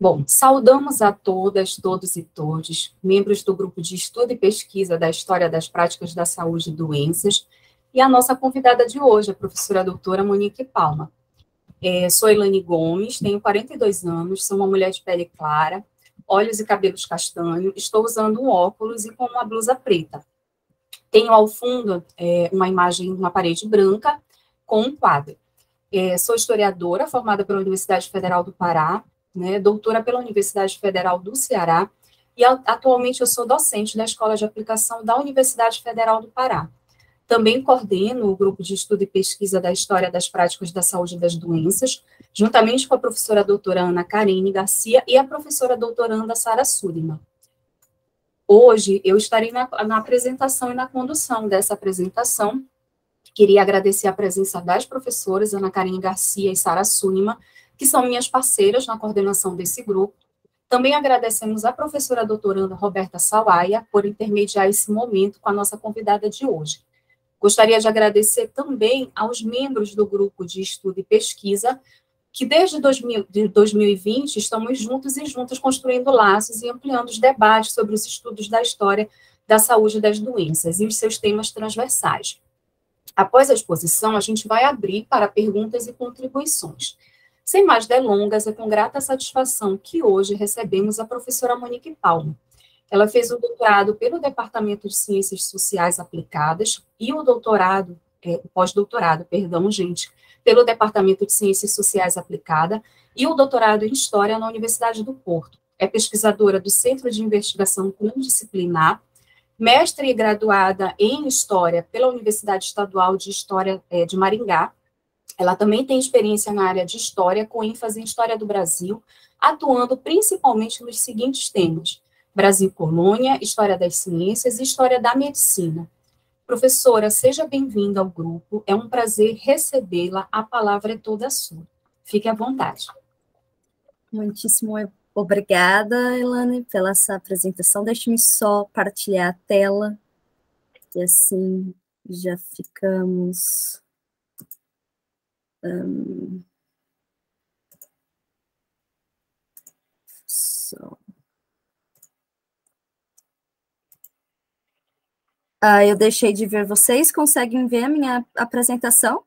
Bom, saudamos a todas, todos e todes, membros do grupo de estudo e pesquisa da História das Práticas da Saúde e Doenças, e a nossa convidada de hoje, a professora doutora Monique Palma. Sou Elaine Gomes, tenho 42 anos, sou uma mulher de pele clara, olhos e cabelos castanhos, estou usando um óculos e com uma blusa preta. Tenho ao fundo uma imagem na parede branca com um quadro. Sou historiadora, formada pela Universidade Federal do Pará, né, doutora pela Universidade Federal do Ceará, e atualmente eu sou docente da Escola de Aplicação da Universidade Federal do Pará. Também coordeno o grupo de estudo e pesquisa da História das Práticas da Saúde e das Doenças, juntamente com a professora doutora Ana Karine Garcia e a professora doutoranda Sara Suliman. Hoje eu estarei na apresentação e na condução dessa apresentação. Queria agradecer a presença das professoras Ana Karine Garcia e Sara Suliman, que são minhas parceiras na coordenação desse grupo. Também agradecemos a professora doutoranda Roberta Sawaia por intermediar esse momento com a nossa convidada de hoje. Gostaria de agradecer também aos membros do grupo de estudo e pesquisa, que desde 2020 estamos juntos e juntas construindo laços e ampliando os debates sobre os estudos da história da saúde e das doenças e os seus temas transversais. Após a exposição, a gente vai abrir para perguntas e contribuições. Sem mais delongas, é com grata satisfação que hoje recebemos a professora Monique Palma. Ela fez o doutorado pelo Departamento de Ciências Sociais Aplicadas e o doutorado, pós-doutorado, perdão, gente, pelo Departamento de Ciências Sociais Aplicadas e o doutorado em História na Universidade do Porto. É pesquisadora do Centro de Investigação Transdisciplinar, mestre e graduada em História pela Universidade Estadual de História de Maringá. Ela também tem experiência na área de História, com ênfase em História do Brasil, atuando principalmente nos seguintes temas: Brasil Colônia, História das Ciências e História da Medicina. Professora, seja bem-vinda ao grupo, é um prazer recebê-la, a palavra é toda sua. Fique à vontade. Muitíssimo obrigada, Elaine, pela essa apresentação. Deixe-me só partilhar a tela, e assim já ficamos... eu deixei de ver vocês. Conseguem ver a minha apresentação?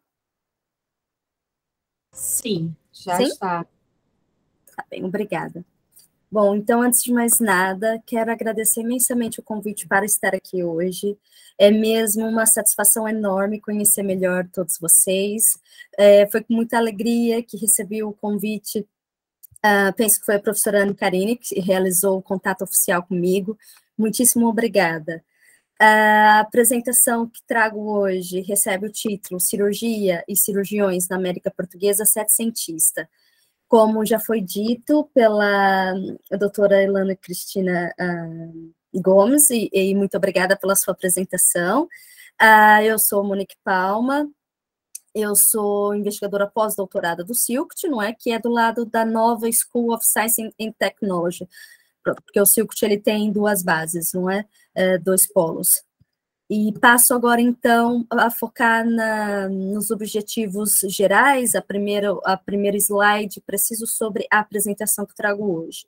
Sim, já está. Tá bem, obrigada. Bom, então, antes de mais nada, quero agradecer imensamente o convite para estar aqui hoje. É mesmo uma satisfação enorme conhecer melhor todos vocês. Foi com muita alegria que recebi o convite. Penso que foi a professora Ana Karine que realizou o contato oficial comigo. Muitíssimo obrigada. A apresentação que trago hoje recebe o título Cirurgia e Cirurgiões na América Portuguesa Setecentista. Como já foi dito pela doutora Ilana Cristina Gomes, e muito obrigada pela sua apresentação. Eu sou Monique Palma, eu sou investigadora pós-doutorada do CILCT, não é? Que é do lado da nova School of Science and Technology, porque o CILCT ele tem duas bases, não é? Dois polos. E passo agora, então, a focar nos objetivos gerais. A primeira slide, preciso sobre a apresentação que trago hoje.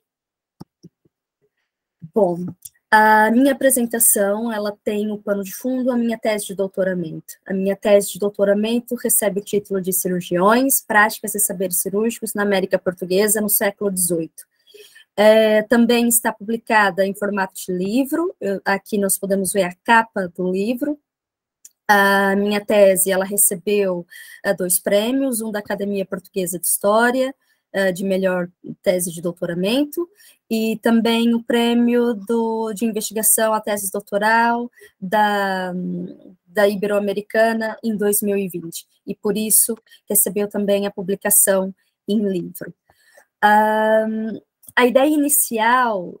Bom, a minha apresentação, ela tem o pano de fundo a minha tese de doutoramento. A minha tese de doutoramento recebe o título de Cirurgiões, Práticas e Saberes Cirúrgicos na América Portuguesa no século XVIII. Também está publicada em formato de livro. Aqui nós podemos ver a capa do livro. A minha tese, ela recebeu 2 prêmios, um da Academia Portuguesa de História, de melhor tese de doutoramento, e também o prêmio de investigação à tese doutoral da Ibero-Americana em 2020, e por isso recebeu também a publicação em livro. A ideia inicial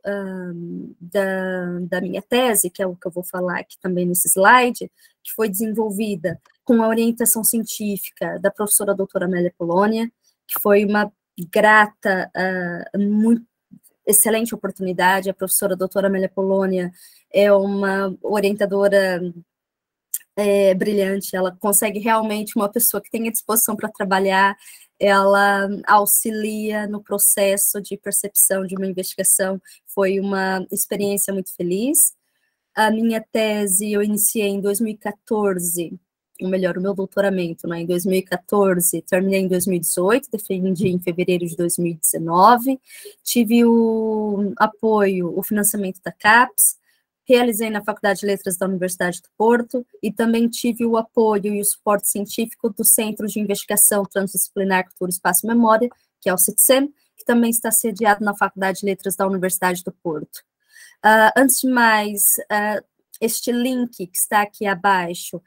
da minha tese, que é o que eu vou falar aqui também nesse slide, que foi desenvolvida com a orientação científica da professora doutora Amélia Polônia, que foi uma grata, muito excelente oportunidade. A professora doutora Amélia Polônia é uma orientadora brilhante, ela consegue realmente uma pessoa que tenha disposição para trabalhar, ela auxilia no processo de percepção de uma investigação. Foi uma experiência muito feliz. A minha tese eu iniciei em 2014, ou melhor, o meu doutoramento, né, em 2014, terminei em 2018, defendi em fevereiro de 2019, tive o apoio, o financiamento da CAPES, realizei na Faculdade de Letras da Universidade do Porto, e também tive o apoio e o suporte científico do Centro de Investigação Transdisciplinar Cultura, Espaço e Memória, que é o CITSEM, que também está sediado na Faculdade de Letras da Universidade do Porto. Antes de mais, este link que está aqui abaixo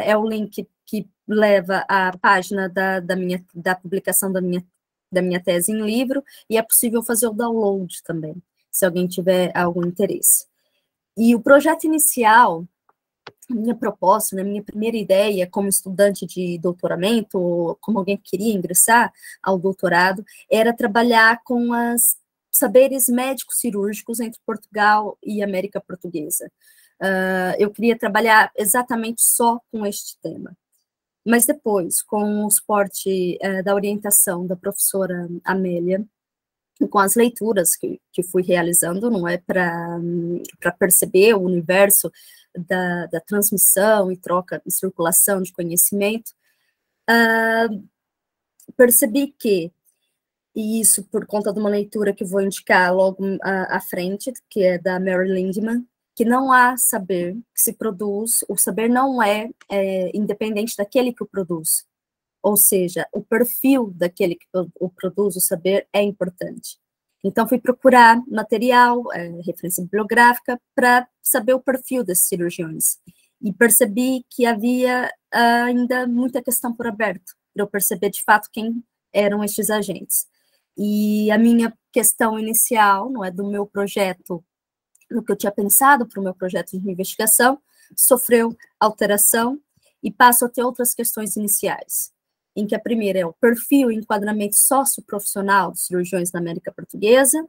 é o link que leva à página da publicação da minha tese em livro, e é possível fazer o download também, se alguém tiver algum interesse. E o projeto inicial, a minha proposta, né, minha primeira ideia como estudante de doutoramento, ou como alguém que queria ingressar ao doutorado, era trabalhar com os saberes médicos cirúrgicos entre Portugal e América Portuguesa. Eu queria trabalhar exatamente só com este tema. Mas depois, com o suporte da orientação da professora Amélia, com as leituras que fui realizando, não é, para perceber o universo da transmissão e troca e circulação de conhecimento, percebi que, e isso por conta de uma leitura que vou indicar logo à frente, que é da Mary Lindman, que não há saber que se produz, o saber não é independente daquele que o produz. Ou seja, o perfil daquele que o produz, o saber, é importante. Então, fui procurar material, referência bibliográfica, para saber o perfil desses cirurgiões. E percebi que havia ainda muita questão por aberto, para eu perceber, de fato, quem eram estes agentes. E a minha questão inicial, não é, do meu projeto, no que eu tinha pensado para o meu projeto de investigação, sofreu alteração e passo a ter outras questões iniciais, em que a primeira é o perfil e enquadramento socioprofissional dos cirurgiões na América Portuguesa,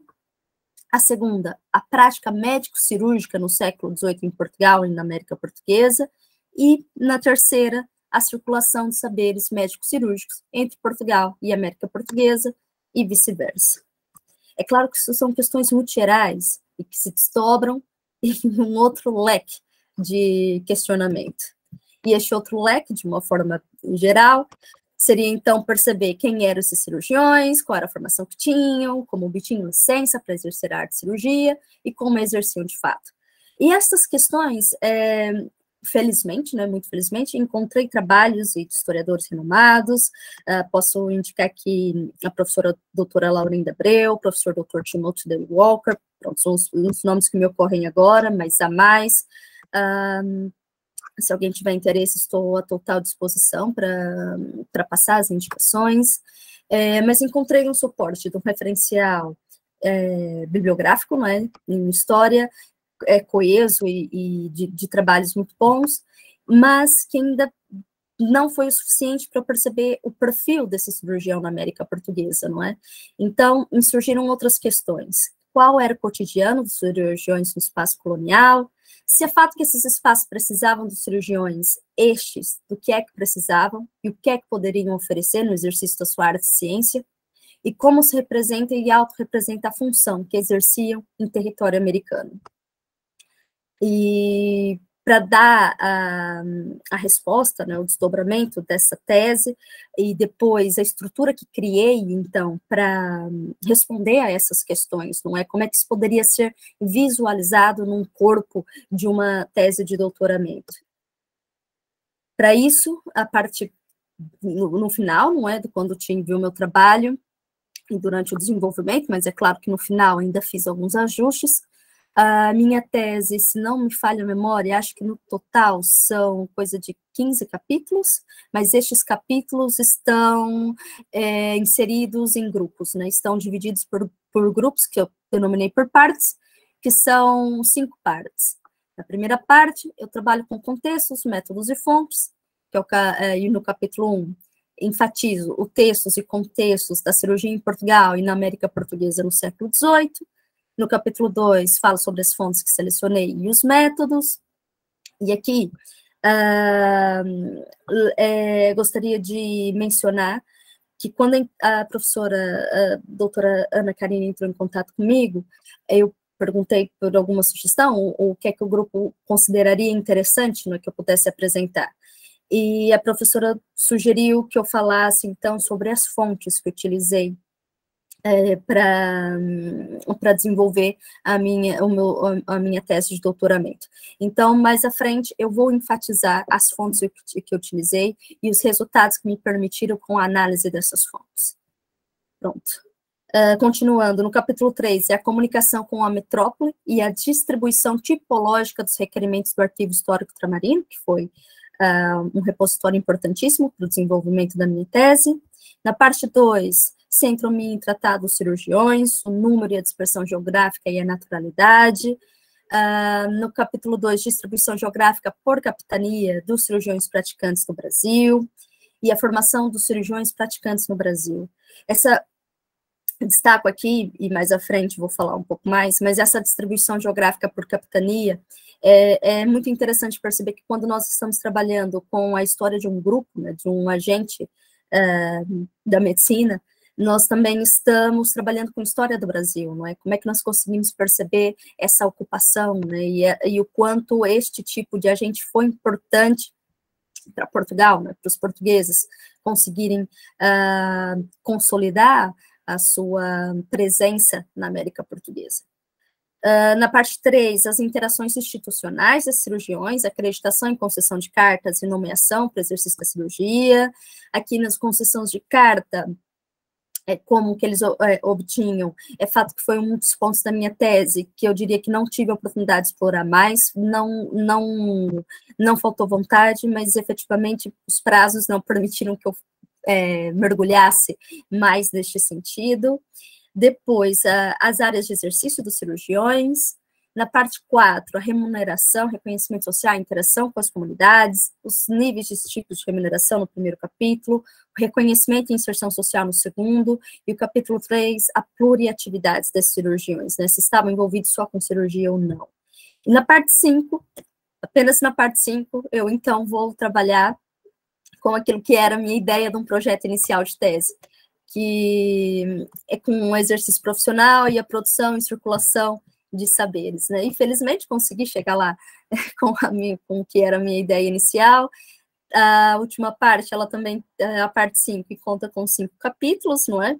a segunda, a prática médico-cirúrgica no século XVIII em Portugal e na América Portuguesa, e, na terceira, a circulação de saberes médico-cirúrgicos entre Portugal e América Portuguesa, e vice-versa. É claro que isso são questões muito gerais e que se desdobram em um outro leque de questionamento. E este outro leque, de uma forma geral, seria, então, perceber quem eram esses cirurgiões, qual era a formação que tinham, como obtinham licença para exercer a arte de cirurgia e como exerciam de fato. E essas questões, felizmente, né, muito felizmente, encontrei trabalhos de historiadores renomados, posso indicar aqui a professora doutora Laurinda Abreu, o professor doutor Timothy D. Walker, pronto, são os nomes que me ocorrem agora, mas há mais. Se alguém tiver interesse, estou à total disposição para passar as indicações, mas encontrei um suporte de um referencial bibliográfico, não é, em história, coeso e de trabalhos muito bons, mas que ainda não foi o suficiente para perceber o perfil desse cirurgião na América Portuguesa, não é? Então, me surgiram outras questões. Qual era o cotidiano dos cirurgiões no espaço colonial? Se é fato que esses espaços precisavam dos cirurgiões, estes, do que é que precisavam e o que é que poderiam oferecer no exercício da sua área de ciência? E como se representa e autorrepresenta a função que exerciam em território americano? E para dar a resposta, né, o desdobramento dessa tese, e depois a estrutura que criei, então, para responder a essas questões, não é? Como é que isso poderia ser visualizado num corpo de uma tese de doutoramento? Para isso, a parte, no final, não é, quando tive o meu trabalho, e durante o desenvolvimento, mas é claro que no final ainda fiz alguns ajustes. A minha tese, se não me falha a memória, acho que no total são coisa de 15 capítulos, mas estes capítulos estão inseridos em grupos, né? Estão divididos por grupos, que eu denominei por partes, que são 5 partes. Na primeira parte, eu trabalho com contextos, métodos e fontes, que e no capítulo 1, enfatizo os textos e contextos da cirurgia em Portugal e na América Portuguesa no século XVIII. No capítulo 2, falo sobre as fontes que selecionei e os métodos. E aqui, gostaria de mencionar que quando a professora, a doutora Ana Karina entrou em contato comigo, eu perguntei por alguma sugestão, o que é que o grupo consideraria interessante, que eu pudesse apresentar. E a professora sugeriu que eu falasse, então, sobre as fontes que eu utilizei para desenvolver a minha tese de doutoramento. Então, mais à frente, eu vou enfatizar as fontes que eu utilizei e os resultados que me permitiram com a análise dessas fontes. Pronto. Continuando, no capítulo 3, é a comunicação com a metrópole e a distribuição tipológica dos requerimentos do arquivo histórico ultramarino, que foi um repositório importantíssimo para o desenvolvimento da minha tese. Na parte 2, centro-me em tratar dos cirurgiões, o número e a dispersão geográfica e a naturalidade. No capítulo 2, distribuição geográfica por capitania dos cirurgiões praticantes no Brasil e a formação dos cirurgiões praticantes no Brasil. Destaco aqui, e mais à frente vou falar um pouco mais, mas essa distribuição geográfica por capitania é muito interessante perceber que quando nós estamos trabalhando com a história de um grupo, de um agente da medicina, nós também estamos trabalhando com a história do Brasil, não é? Como é que nós conseguimos perceber essa ocupação, né? E o quanto este tipo de agente foi importante para Portugal, né? Para os portugueses conseguirem consolidar a sua presença na América Portuguesa. Na parte 3, as interações institucionais das cirurgiões, acreditação e concessão de cartas e nomeação para exercício da cirurgia. Aqui nas concessões de carta, como que eles obtinham, fato que foi um dos pontos da minha tese, que eu diria que não tive a oportunidade de explorar mais, não faltou vontade, mas efetivamente os prazos não permitiram que eu mergulhasse mais neste sentido. Depois, as áreas de exercício dos cirurgiões. Na parte 4, a remuneração, reconhecimento social, interação com as comunidades, os níveis de tipos de remuneração no primeiro capítulo, o reconhecimento e inserção social no segundo, e o capítulo 3, a pluriatividades das cirurgiões, né, se estavam envolvidos só com cirurgia ou não. E na parte 5, apenas na parte 5, eu então vou trabalhar com aquilo que era a minha ideia de um projeto inicial de tese, que é com o exercício profissional e a produção e circulação de saberes, né? Infelizmente, consegui chegar lá com o que era a minha ideia inicial. A última parte, ela também, a parte 5, conta com 5 capítulos, não é?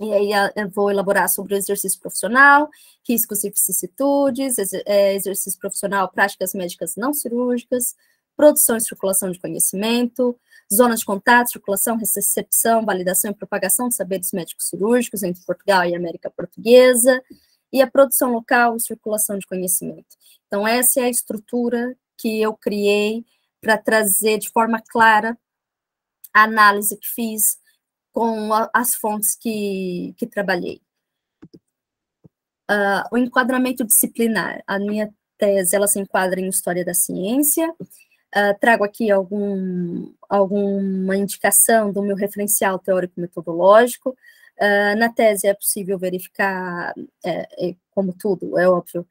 E aí eu vou elaborar sobre o exercício profissional, riscos e vicissitudes, exercício profissional, práticas médicas não cirúrgicas, produção e circulação de conhecimento, zona de contato, circulação, recepção, validação e propagação de saberes médicos cirúrgicos entre Portugal e América Portuguesa, e a produção local e circulação de conhecimento. Então, essa é a estrutura que eu criei para trazer de forma clara a análise que fiz com as fontes que trabalhei. O enquadramento disciplinar. A minha tese, ela se enquadra em História da Ciência. Trago aqui alguma indicação do meu referencial teórico-metodológico. Na tese é possível verificar, como tudo, é óbvio,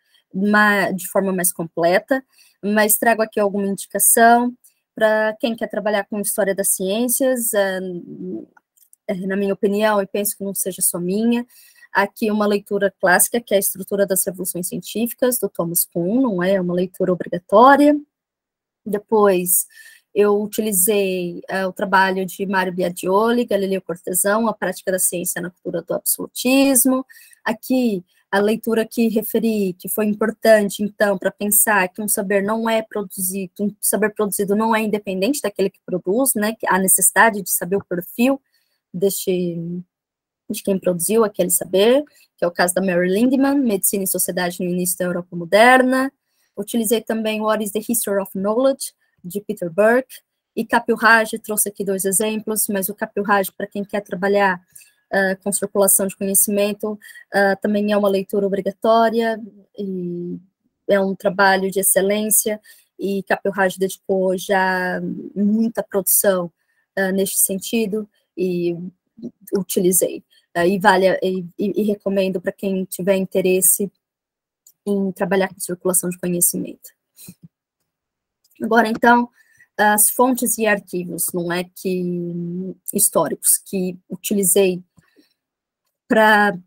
de forma mais completa, mas trago aqui alguma indicação para quem quer trabalhar com História das Ciências, na minha opinião, e penso que não seja só minha, aqui uma leitura clássica, que é a Estrutura das Revoluções Científicas, do Thomas Kuhn, não é uma leitura obrigatória. Depois, eu utilizei o trabalho de Mário Biagioli, Galileu Cortesão, A Prática da Ciência na Cultura do Absolutismo. Aqui, a leitura que referi, que foi importante, então, para pensar que um saber não é produzido, um saber produzido não é independente daquele que produz, né, que há necessidade de saber o perfil de quem produziu aquele saber, que é o caso da Mary Lindemann, Medicina e Sociedade no Início da Europa Moderna. Utilizei também What is the History of Knowledge, de Peter Burke, e Kapil-Raj, trouxe aqui 2 exemplos, mas o Kapil-Raj, para quem quer trabalhar com circulação de conhecimento, também é uma leitura obrigatória, e é um trabalho de excelência, e Kapil-Raj dedicou já muita produção neste sentido, e utilizei. E recomendo para quem tiver interesse em trabalhar com circulação de conhecimento. Agora, então, as fontes e arquivos, não é, que históricos que utilizei para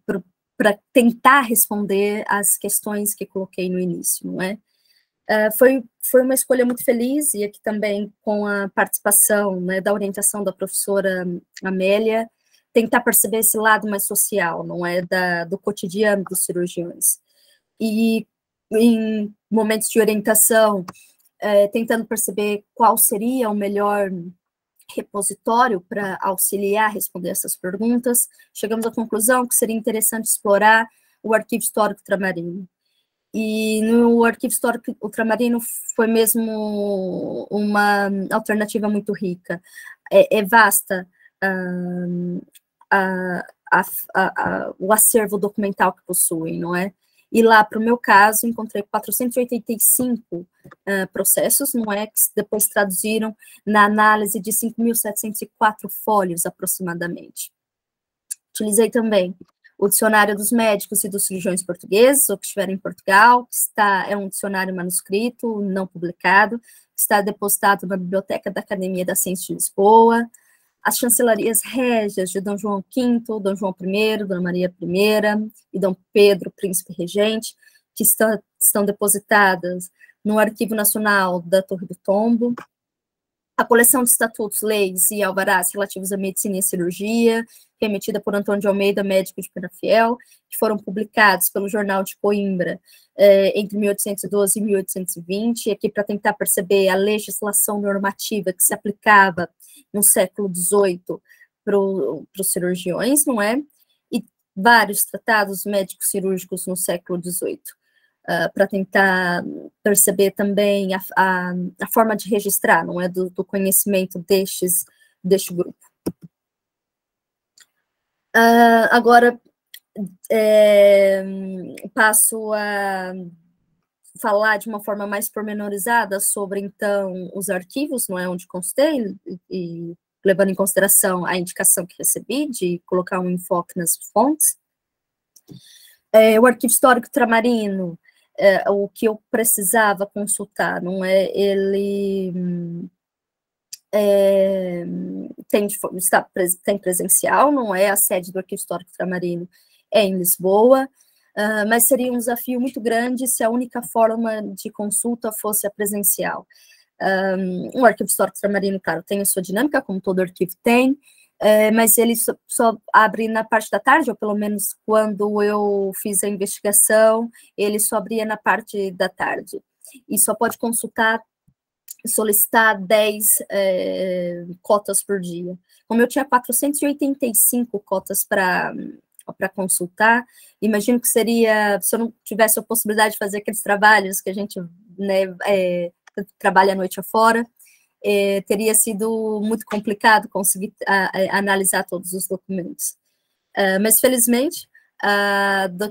tentar responder às questões que coloquei no início, não é? Foi uma escolha muito feliz, e aqui também com a participação, né, da orientação da professora Amélia, tentar perceber esse lado mais social, não é, do cotidiano dos cirurgiões. E em momentos de orientação, tentando perceber qual seria o melhor repositório para auxiliar a responder essas perguntas, chegamos à conclusão que seria interessante explorar o Arquivo Histórico Ultramarino. E no Arquivo Histórico Ultramarino foi mesmo uma alternativa muito rica. É vasta o acervo documental que possui, não é? E lá, para o meu caso, encontrei 485 processos, não é? Que depois traduziram na análise de 5.704 fólios, aproximadamente. Utilizei também o Dicionário dos Médicos e dos Cirurgiões Portugueses, ou que estiver em Portugal, que é um dicionário manuscrito, não publicado, que está depositado na Biblioteca da Academia da Ciência de Lisboa, as chancelarias régias de Dom João V, Dom João I, Dona Maria I e Dom Pedro, Príncipe Regente, que estão depositadas no Arquivo Nacional da Torre do Tombo, a coleção de estatutos, leis e alvarás relativos à medicina e à cirurgia, remetida por Antônio de Almeida, médico de Penafiel, que foram publicados pelo Jornal de Coimbra entre 1812 e 1820, e aqui para tentar perceber a legislação normativa que se aplicava no século XVIII para os cirurgiões, não é? E vários tratados médicos cirúrgicos no século XVIII. Para tentar perceber também a forma de registrar, não é, do conhecimento deste grupo. Agora, passo a falar de uma forma mais pormenorizada sobre, então, os arquivos, não é, onde constei, e levando em consideração a indicação que recebi de colocar um enfoque nas fontes. O Arquivo Histórico Ultramarino, o que eu precisava consultar, não é? Ele tem presencial, não é? A sede do Arquivo Histórico Ultramarino é em Lisboa, mas seria um desafio muito grande se a única forma de consulta fosse a presencial. O Arquivo Histórico Ultramarino, claro, tem a sua dinâmica, como todo arquivo tem, mas ele só abre na parte da tarde, ou pelo menos quando eu fiz a investigação, ele só abria na parte da tarde. E só pode solicitar 10 cotas por dia. Como eu tinha 485 cotas para consultar, imagino que seria, se eu não tivesse a possibilidade de fazer aqueles trabalhos que a gente, né, trabalha a noite afora, teria sido muito complicado conseguir analisar todos os documentos. Mas, felizmente,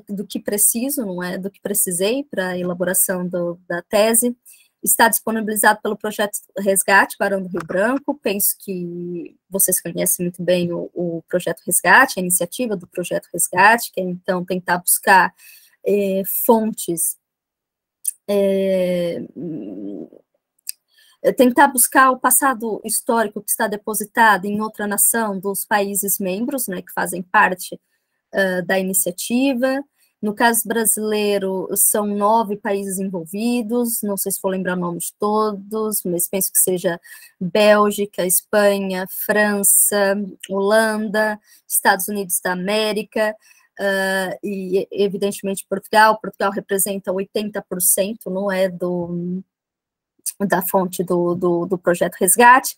do que preciso, não é, do que precisei para a elaboração da tese, está disponibilizado pelo Projeto Resgate Barão do Rio Branco. Penso que vocês conhecem muito bem o Projeto Resgate, a iniciativa do Projeto Resgate, que é, então, tentar buscar fontes, tentar buscar o passado histórico que está depositado em outra nação dos países membros, né, que fazem parte da iniciativa. No caso brasileiro, são 9 países envolvidos, não sei se vou lembrar o nome de todos, mas penso que seja Bélgica, Espanha, França, Holanda, Estados Unidos da América, e, evidentemente, Portugal. Portugal representa 80%, não é, da fonte do Projeto Resgate,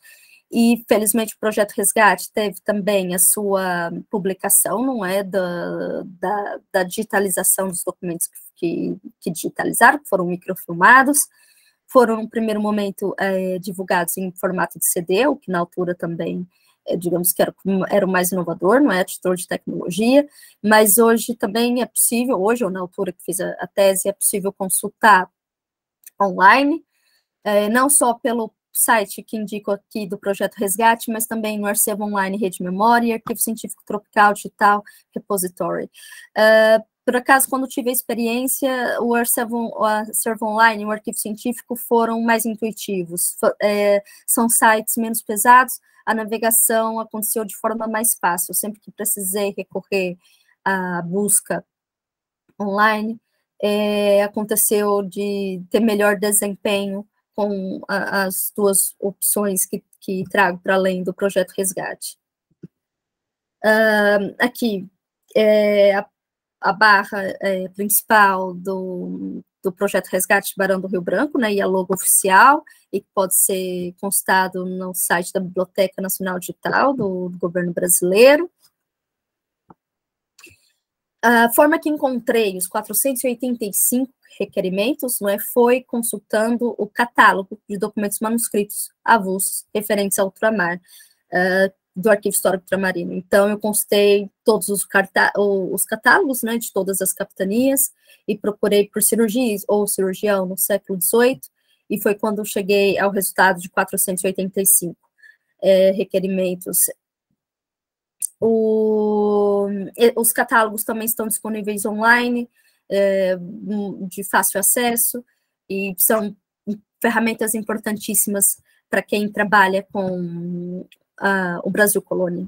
e, felizmente, o Projeto Resgate teve também a sua publicação, não é, da digitalização dos documentos que digitalizaram, que foram microfilmados, foram, no primeiro momento, divulgados em formato de CD, o que, na altura, também, digamos que era o mais inovador, não é, a título de tecnologia, mas hoje também é possível, hoje, ou na altura que fiz a tese, é possível consultar online, não só pelo site que indico aqui do Projeto Resgate, mas também no Arcevo Online Rede Memória, Arquivo Científico Tropical Digital Repository. por acaso, quando tive a experiência, o Serve Online e o arquivo científico foram mais intuitivos. São sites menos pesados, a navegação aconteceu de forma mais fácil. Sempre que precisei recorrer à busca online, aconteceu de ter melhor desempenho com as duas opções que trago para além do projeto Resgate. Aqui, a barra principal do projeto Resgate de Barão do Rio Branco, né, e a logo oficial, e que pode ser consultado no site da Biblioteca Nacional Digital do governo brasileiro. A forma que encontrei os 485 requerimentos, não é, foi consultando o catálogo de documentos manuscritos avulsos referentes ao ultramar, do Arquivo Histórico Ultramarino. Então, eu consultei todos os catálogos, né, de todas as capitanias, e procurei por cirurgia ou cirurgião no século XVIII, e foi quando eu cheguei ao resultado de 485 requerimentos. Os catálogos também estão disponíveis online, de fácil acesso, e são ferramentas importantíssimas para quem trabalha com o Brasil Colônia,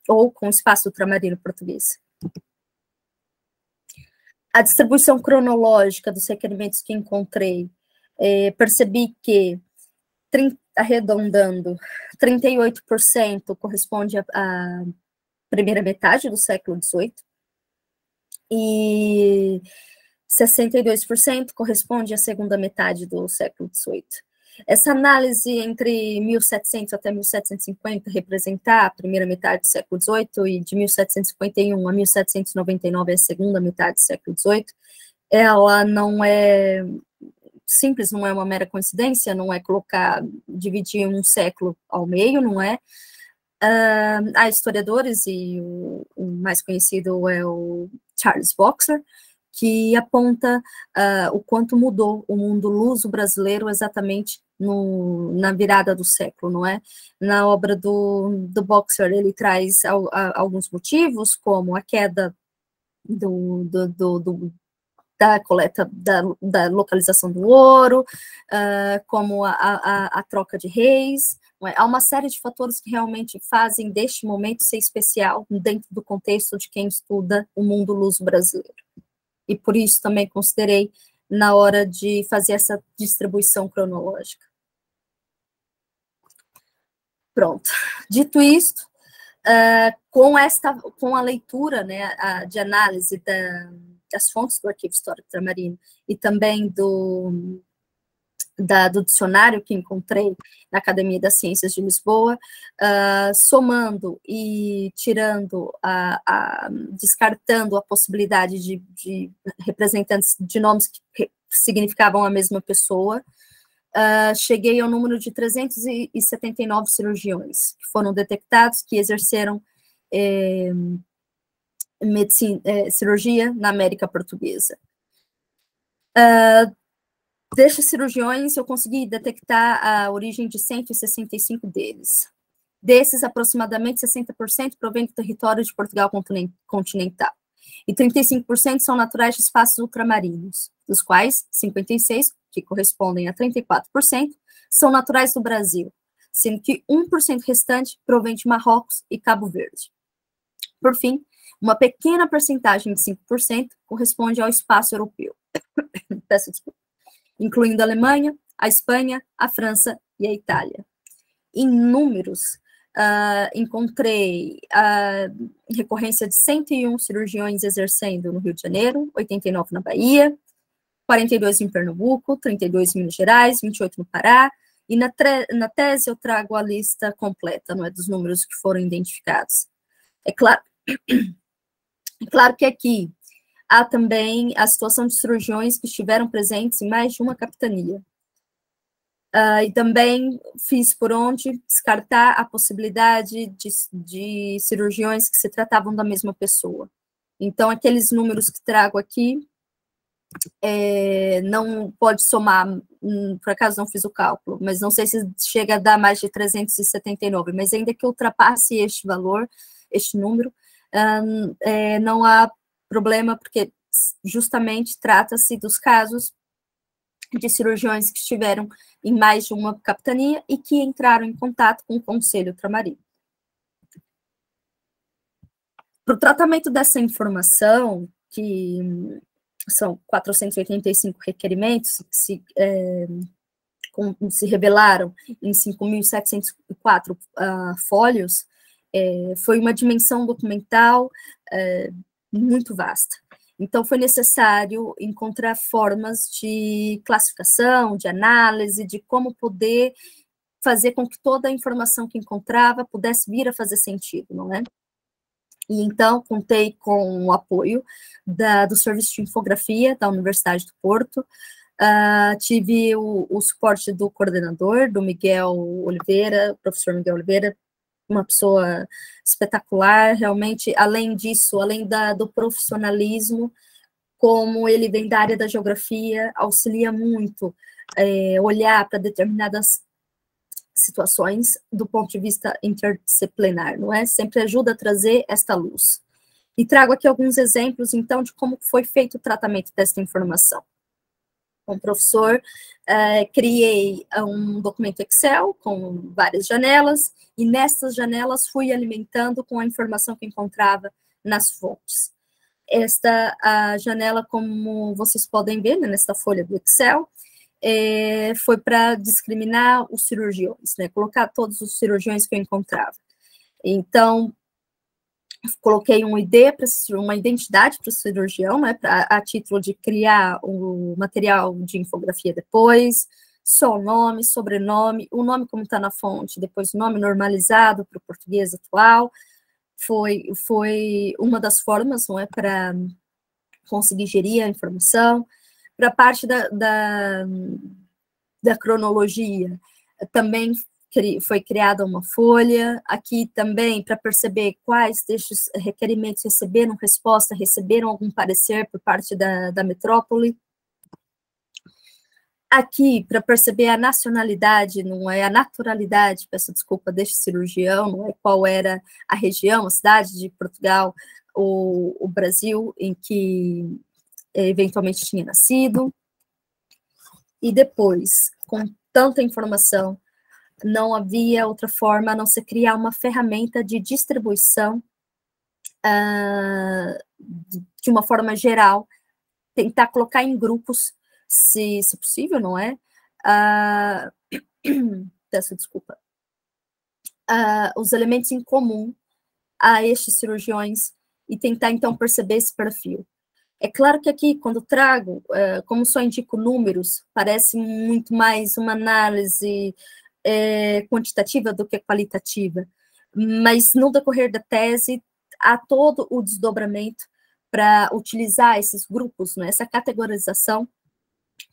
ou com o espaço ultramarino português. A distribuição cronológica dos requerimentos que encontrei, percebi que, arredondando, 38% corresponde à primeira metade do século XVIII, e 62% corresponde à segunda metade do século XVIII. Essa análise entre 1700 até 1750 representar a primeira metade do século XVIII, e de 1751 a 1799 a segunda metade do século XVIII, ela não é simples, não é uma mera coincidência, não é dividir um século ao meio, não é? Há historiadores, e o mais conhecido é o Charles Boxer, que aponta o quanto mudou o mundo luso-brasileiro exatamente na virada do século, não é? Na obra do Boxer, ele traz alguns motivos, como a queda da coleta, da localização do ouro, como a troca de reis. Há uma série de fatores que realmente fazem deste momento ser especial dentro do contexto de quem estuda o mundo luso-brasileiro. E por isso também considerei na hora de fazer essa distribuição cronológica. Pronto. Dito isto, com a leitura, né, de análise das fontes do Arquivo Histórico Ultramarino e também do dicionário que encontrei na Academia das Ciências de Lisboa, somando e tirando, descartando a possibilidade de representantes de nomes que significavam a mesma pessoa, cheguei ao número de 379 cirurgiões que foram detectados, que exerceram cirurgia na América Portuguesa. Destes cirurgiões, eu consegui detectar a origem de 165 deles. Desses, aproximadamente 60% provém do território de Portugal continental. E 35% são naturais de espaços ultramarinos, dos quais 56%, que correspondem a 34%, são naturais do Brasil, sendo que 1% restante provém de Marrocos e Cabo Verde. Por fim, uma pequena percentagem de 5% corresponde ao espaço europeu. Peço desculpa. Incluindo a Alemanha, a Espanha, a França e a Itália. Em números, encontrei recorrência de 101 cirurgiões exercendo no Rio de Janeiro, 89 na Bahia, 42 em Pernambuco, 32 em Minas Gerais, 28 no Pará, e na tese eu trago a lista completa, não é, dos números que foram identificados. É claro que aqui há também a situação de cirurgiões que estiveram presentes em mais de uma capitania. E também fiz por onde descartar a possibilidade de cirurgiões que se tratavam da mesma pessoa. Então, aqueles números que trago aqui, não pode somar, por acaso não fiz o cálculo, mas não sei se chega a dar mais de 379, mas ainda que ultrapasse este valor, este número, não há problema, porque justamente trata-se dos casos de cirurgiões que estiveram em mais de uma capitania e que entraram em contato com o Conselho Ultramarino. Para o tratamento dessa informação, que são 485 requerimentos que se revelaram em 5.704 fólios, foi uma dimensão documental muito vasta. Então, foi necessário encontrar formas de classificação, de análise, de como poder fazer com que toda a informação que encontrava pudesse vir a fazer sentido, não é? E então, contei com o apoio do Serviço de Infografia da Universidade do Porto, tive o suporte do coordenador, do Miguel Oliveira, professor Miguel Oliveira, uma pessoa espetacular, realmente, além disso, além do profissionalismo, como ele vem da área da geografia, auxilia muito olhar para determinadas situações do ponto de vista interdisciplinar, não é? Sempre ajuda a trazer esta luz. E trago aqui alguns exemplos, então, de como foi feito o tratamento desta informação. Com o professor, criei um documento Excel com várias janelas, e nessas janelas fui alimentando com a informação que encontrava nas fontes. Esta janela, como vocês podem ver, né, nesta folha do Excel, foi para discriminar os cirurgiões, né, colocar todos os cirurgiões que eu encontrava. Então, coloquei um ID, uma identidade para o cirurgião, né, a título de criar o material de infografia depois, só o nome, sobrenome, o nome como está na fonte, depois o nome normalizado para o português atual. Foi uma das formas, não é, para conseguir gerir a informação. Para a parte da cronologia, também foi criada uma folha, aqui também para perceber quais destes requerimentos receberam resposta, receberam algum parecer por parte da metrópole. Aqui, para perceber a nacionalidade, não é a naturalidade, peço desculpa, deste cirurgião, não é qual era a região, a cidade de Portugal, o Brasil, em que eventualmente tinha nascido. E depois, com tanta informação, não havia outra forma a não ser criar uma ferramenta de distribuição de uma forma geral, tentar colocar em grupos, se possível, não é? Peço desculpa. Os elementos em comum a estes cirurgiões e tentar, então, perceber esse perfil. É claro que aqui, quando trago, como só indico números, parece muito mais uma análise quantitativa do que qualitativa, mas no decorrer da tese, há todo o desdobramento para utilizar esses grupos, né, essa categorização,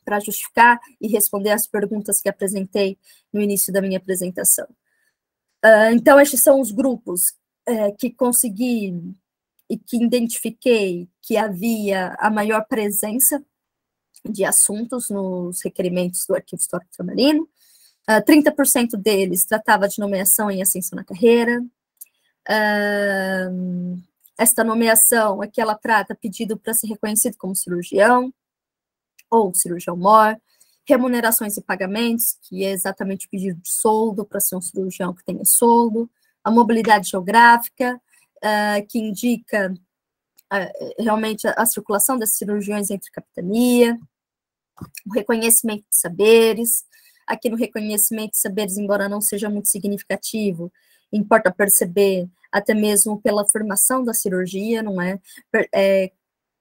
para justificar e responder às perguntas que apresentei no início da minha apresentação. Então, estes são os grupos que consegui e que identifiquei que havia a maior presença de assuntos nos requerimentos do Arquivo Histórico Ultramarino. 30% deles tratava de nomeação em ascensão na carreira. Esta nomeação é que ela trata pedido para ser reconhecido como cirurgião, ou cirurgião-mor, remunerações e pagamentos, que é exatamente o pedido de soldo para ser um cirurgião que tenha soldo, a mobilidade geográfica, que indica realmente a circulação das cirurgiões entre capitania, o reconhecimento de saberes. Aqui no reconhecimento de saberes, embora não seja muito significativo, importa perceber, até mesmo pela formação da cirurgia, não é?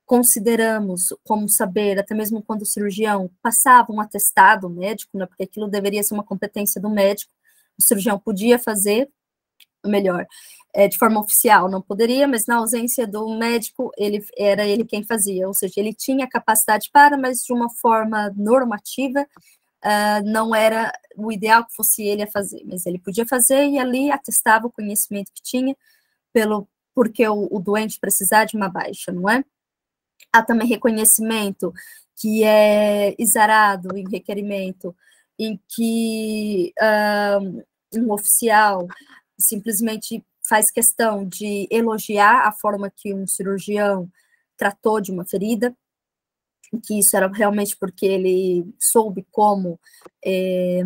Consideramos como saber, até mesmo quando o cirurgião passava um atestado médico, né, porque aquilo deveria ser uma competência do médico, o cirurgião podia fazer, melhor, de forma oficial não poderia, mas na ausência do médico, era ele quem fazia, ou seja, ele tinha capacidade para, mas de uma forma normativa, não era o ideal que fosse ele a fazer, mas ele podia fazer e ali atestava o conhecimento que tinha, porque o doente precisar de uma baixa, não é? Há também reconhecimento que é exarado em requerimento, em que um oficial simplesmente faz questão de elogiar a forma que um cirurgião tratou de uma ferida, que isso era realmente porque ele soube como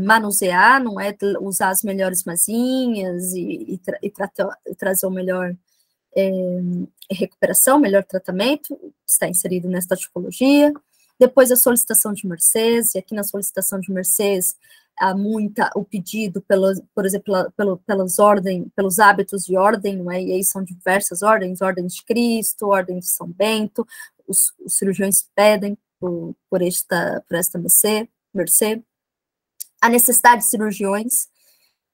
manusear, não é, usar as melhores masinhas e trazer o melhor recuperação, melhor tratamento, está inserido nesta tipologia. Depois a solicitação de Mercês, e aqui na solicitação de Mercês há o pedido, por exemplo, pelos hábitos de ordem, não é? E aí são diversas ordens, ordem de Cristo, ordem de São Bento, os cirurgiões pedem por esta mercê. A necessidade de cirurgiões,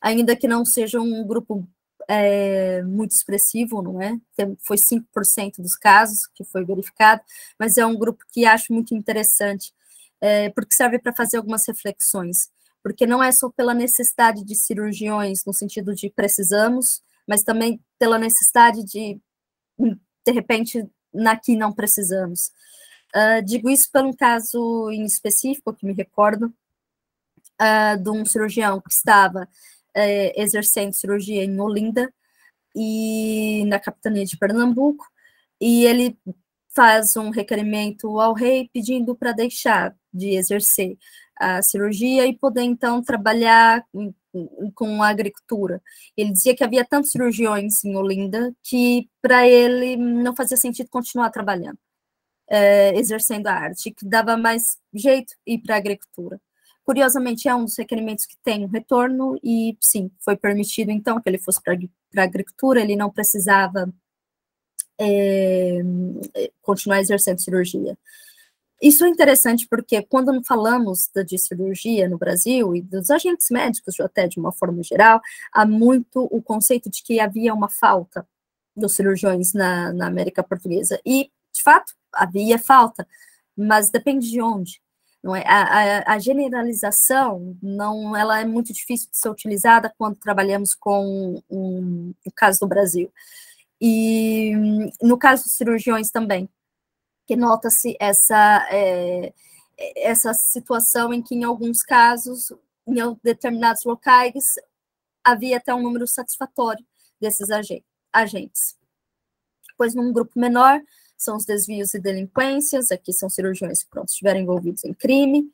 ainda que não seja um grupo muito expressivo, não é? Foi 5% dos casos que foi verificado, mas é um grupo que acho muito interessante, porque serve para fazer algumas reflexões, porque não é só pela necessidade de cirurgiões, no sentido de precisamos, mas também pela necessidade de repente, aqui não precisamos. Digo isso por um caso em específico, que me recordo, de um cirurgião que estava exercendo cirurgia em Olinda, e na capitania de Pernambuco, e ele faz um requerimento ao rei pedindo para deixar de exercer a cirurgia e poder, então, trabalhar com a agricultura. Ele dizia que havia tantos cirurgiões em Olinda que, para ele, não fazia sentido continuar trabalhando, exercendo a arte, que dava mais jeito ir para a agricultura. Curiosamente, é um dos requerimentos que tem um retorno, e sim, foi permitido, então, que ele fosse para a agricultura, ele não precisava continuar exercendo cirurgia. Isso é interessante porque, quando falamos de cirurgia no Brasil, e dos agentes médicos, até de uma forma geral, há muito o conceito de que havia uma falta dos cirurgiões na América Portuguesa, e, de fato, havia falta, mas depende de onde. Não é? A generalização, ela é muito difícil de ser utilizada quando trabalhamos com o caso do Brasil. E no caso dos cirurgiões também, que nota-se essa situação em que, em alguns casos, em determinados locais, havia até um número satisfatório desses agentes. Pois, num grupo menor, são os desvios e delinquências, aqui são cirurgiões que, estiveram envolvidos em crime,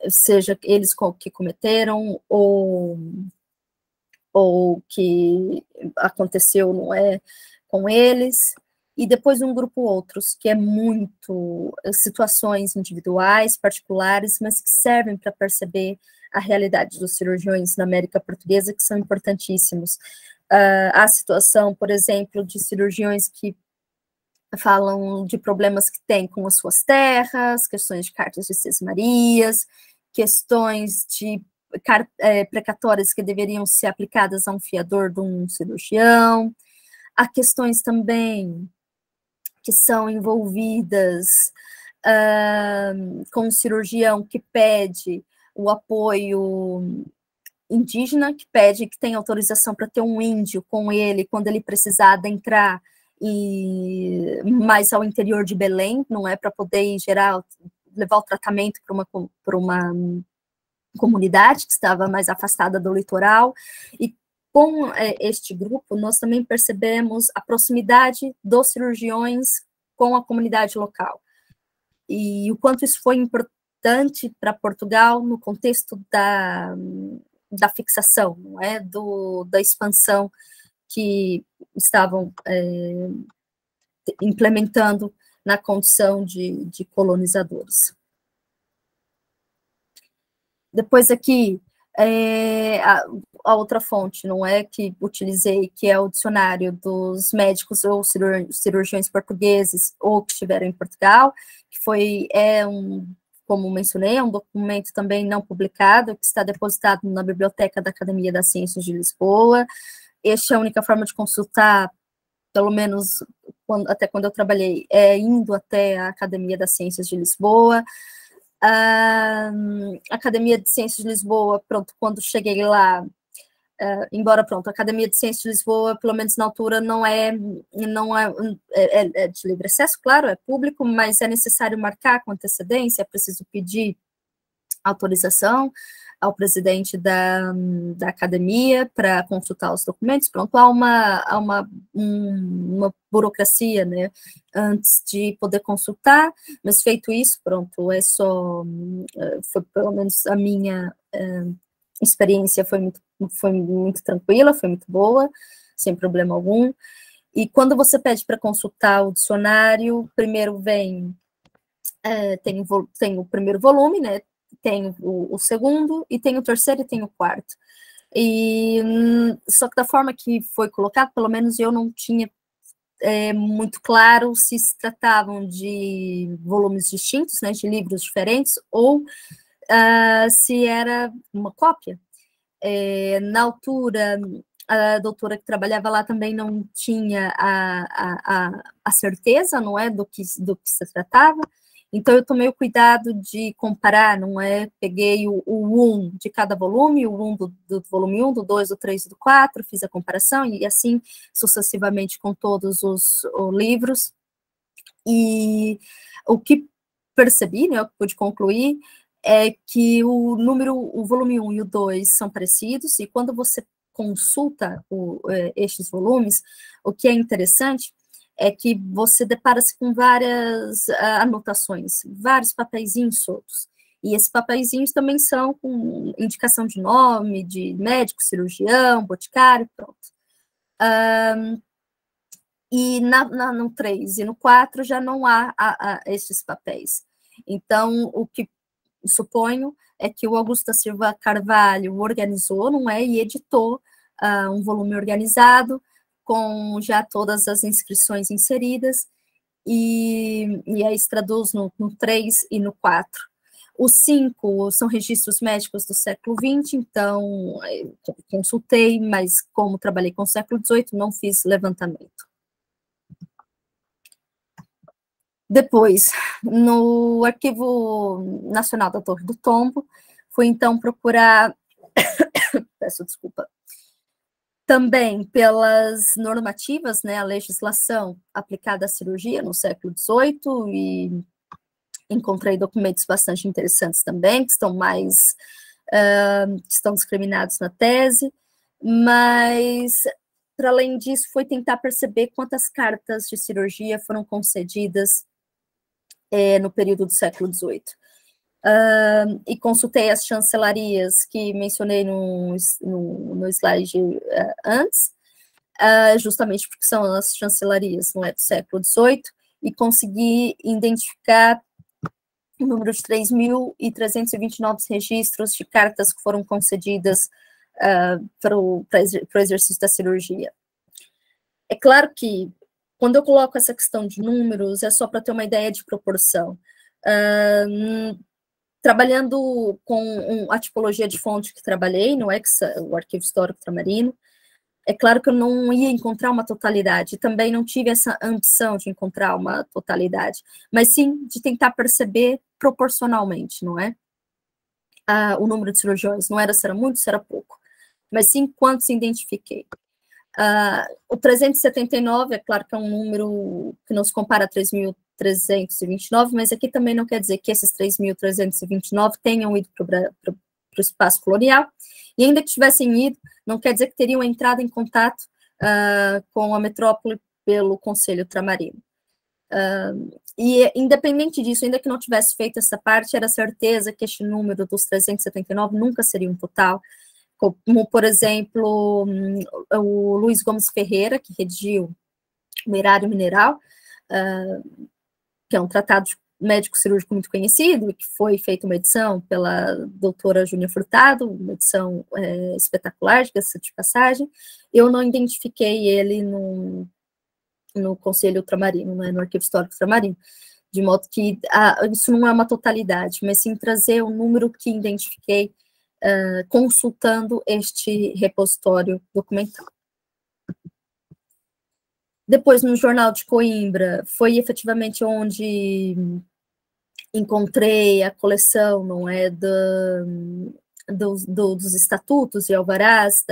seja eles que cometeram, ou que aconteceu, não é, com eles, e depois um grupo outros, que é muito situações individuais, particulares, mas que servem para perceber a realidade dos cirurgiões na América Portuguesa, que são importantíssimos. A situação, por exemplo, de cirurgiões que falam de problemas que têm com as suas terras, questões de cartas de sesmarias, questões de precatórias que deveriam ser aplicadas a um fiador de um cirurgião. Há questões também que são envolvidas com um cirurgião que pede o apoio indígena, que tem autorização para ter um índio com ele quando ele precisar adentrar mais ao interior de Belém, não é, para poder levar o tratamento para uma comunidade que estava mais afastada do litoral. E com este grupo, nós também percebemos a proximidade dos cirurgiões com a comunidade local, e o quanto isso foi importante para Portugal no contexto da fixação, não é? Da expansão que estavam implementando na condição de colonizadores. Depois aqui, a outra fonte, não é, que utilizei, que é o dicionário dos médicos ou cirurgiões portugueses ou que estiveram em Portugal, que como mencionei, é um documento também não publicado, que está depositado na Biblioteca da Academia das Ciências de Lisboa. Esta é a única forma de consultar, pelo menos até quando eu trabalhei, indo até a Academia das Ciências de Lisboa. A Academia de Ciências de Lisboa, quando cheguei lá, embora, a Academia de Ciências de Lisboa, pelo menos na altura, não é de livre acesso, claro, é público, mas é necessário marcar com antecedência, é preciso pedir autorização. ao presidente da academia para consultar os documentos. Pronto, há uma burocracia, né, antes de poder consultar, mas feito isso, pronto, foi pelo menos a minha experiência foi muito tranquila, foi muito boa, sem problema algum. E quando você pede para consultar o dicionário, primeiro tem o primeiro volume, né? Tem o segundo, e tem o terceiro e tem o quarto. E só que da forma que foi colocado, pelo menos eu não tinha muito claro se tratavam de volumes distintos, né, de livros diferentes, ou se era uma cópia. Na altura, a doutora que trabalhava lá também não tinha a certeza, não é, do que se tratava, então eu tomei o cuidado de comparar, não é, peguei o 1 de cada volume, o 1 do volume 1, do 2, do 3 e do 4, fiz a comparação, e assim sucessivamente com todos os livros, e o que percebi, né, o que pude concluir, é que o volume 1 e o 2 são parecidos, e quando você consulta estes volumes, o que é interessante é que você depara-se com várias anotações, vários papeizinhos soltos, e esses papeizinhos também são com indicação de nome, de médico, cirurgião, boticário, pronto. E no 3 e no 4 já não há estes papéis. Então, o que suponho é que o Augusto da Silva Carvalho organizou, não é, e editou um volume organizado, com já todas as inscrições inseridas, e aí se traduz no 3 e no 4. Os 5 são registros médicos do século XX, então consultei, mas como trabalhei com o século XVIII, não fiz levantamento. Depois, no Arquivo Nacional da Torre do Tombo, fui então procurar, peço desculpa, também pelas normativas, né, a legislação aplicada à cirurgia no século XVIII, e encontrei documentos bastante interessantes também, que estão discriminados na tese, mas, para além disso, foi tentar perceber quantas cartas de cirurgia foram concedidas no período do século XVIII. E consultei as chancelarias que mencionei no slide antes, justamente porque são as chancelarias, não é, do século XVIII, e consegui identificar o número de 3.329 registros de cartas que foram concedidas para o exercício da cirurgia. É claro que, quando eu coloco essa questão de números, é só para ter uma ideia de proporção. Trabalhando com a tipologia de fonte que trabalhei, no o Arquivo Histórico Tramarino, é claro que eu não ia encontrar uma totalidade, também não tive essa ambição de encontrar uma totalidade, mas sim de tentar perceber proporcionalmente, não é? O número de cirurgiões, não era se era muito, se era pouco, mas sim quantos identifiquei. O 379, é claro que é um número que não se compara a 3.329, mas aqui também não quer dizer que esses 3.329 tenham ido para o espaço colonial, e ainda que tivessem ido, não quer dizer que teriam entrado em contato com a metrópole pelo Conselho Tramarino. E, independente disso, ainda que não tivesse feito essa parte, era certeza que este número dos 379 nunca seria um total, como, por exemplo, o Luiz Gomes Ferreira, que redigiu o Erário Mineral, que é um tratado médico-cirúrgico muito conhecido, e que foi feita uma edição pela doutora Júnia Furtado, uma edição espetacular, diga-se de passagem. Eu não identifiquei ele no Conselho Ultramarino, né, no Arquivo Histórico Ultramarino, de modo que isso não é uma totalidade, mas sim trazer o número que identifiquei consultando este repositório documental. Depois, no Jornal de Coimbra, foi efetivamente onde encontrei a coleção, não é, dos estatutos e alvarás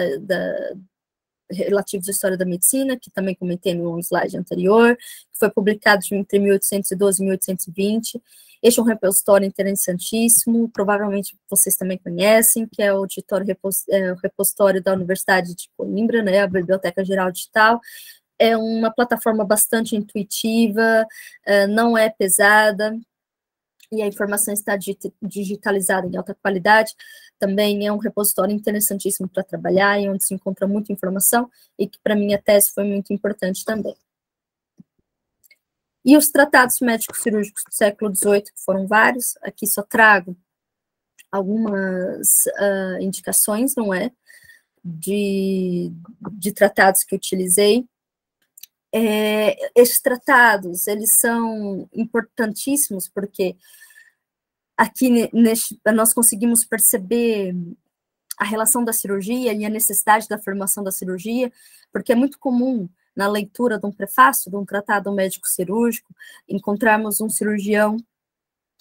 relativos à história da medicina, que também comentei no slide anterior, que foi publicado entre 1812 e 1820. Este é um repositório interessantíssimo, provavelmente vocês também conhecem, que é o repositório da Universidade de Coimbra, né, a Biblioteca Geral Digital. É uma plataforma bastante intuitiva, não é pesada, e a informação está digitalizada em alta qualidade. Também é um repositório interessantíssimo para trabalhar, e onde se encontra muita informação, e que para minha tese foi muito importante também. E os tratados médicos cirúrgicos do século XVIII, que foram vários, aqui só trago algumas indicações, não é, de tratados que utilizei. Esses tratados, eles são importantíssimos, porque aqui nós conseguimos perceber a relação da cirurgia e a necessidade da formação da cirurgia, porque é muito comum, na leitura de um prefácio, de um tratado médico cirúrgico, encontrarmos um cirurgião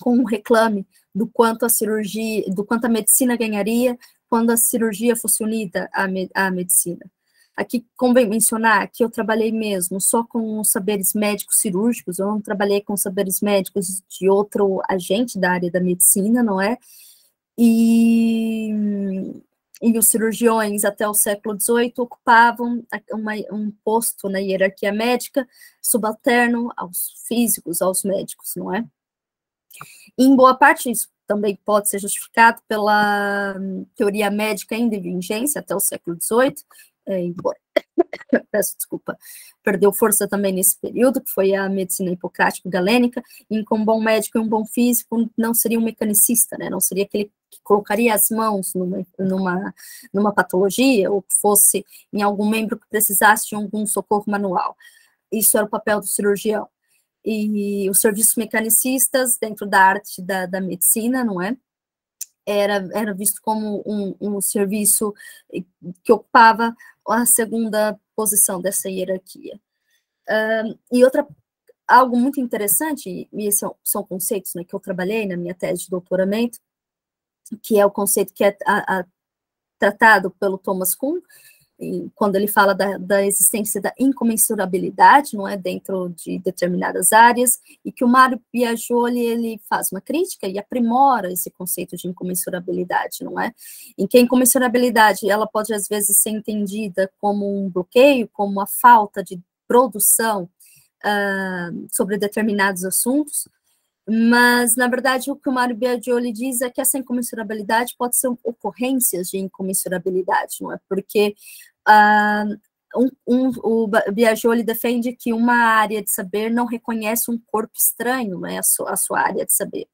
com um reclame do quanto a medicina ganharia quando a cirurgia fosse unida à medicina. Aqui convém mencionar que eu trabalhei mesmo só com os saberes médicos cirúrgicos, eu não trabalhei com saberes médicos de outro agente da área da medicina, não é? E os cirurgiões até o século XVIII ocupavam um posto na hierarquia médica subalterno aos físicos, aos médicos, não é? E em boa parte isso também pode ser justificado pela teoria médica em divergência até o século XVIII, embora, peço desculpa, perdeu força também nesse período, que foi a medicina hipocrático-galênica, em que um bom médico e um bom físico não seria um mecanicista, né, não seria aquele que colocaria as mãos numa patologia, ou que fosse em algum membro que precisasse de algum socorro manual. Isso era o papel do cirurgião. E os serviços mecanicistas, dentro da arte da medicina, não é? Era visto como um serviço que ocupava a segunda posição dessa hierarquia. E algo muito interessante, e esses são conceitos, né, que eu trabalhei na minha tese de doutoramento, que é o conceito que é tratado pelo Thomas Kuhn, quando ele fala da existência da incomensurabilidade, não é, dentro de determinadas áreas, e que o Mário Biagioli, ele faz uma crítica e aprimora esse conceito de incomensurabilidade, não é, em que a incomensurabilidade, ela pode às vezes ser entendida como um bloqueio, como uma falta de produção sobre determinados assuntos, mas, na verdade, o que o Mário Biagioli diz é que essa incomensurabilidade pode ser ocorrências de incomensurabilidade, não é? Porque o Biagioli defende que uma área de saber não reconhece um corpo estranho, não é? A sua área de saber.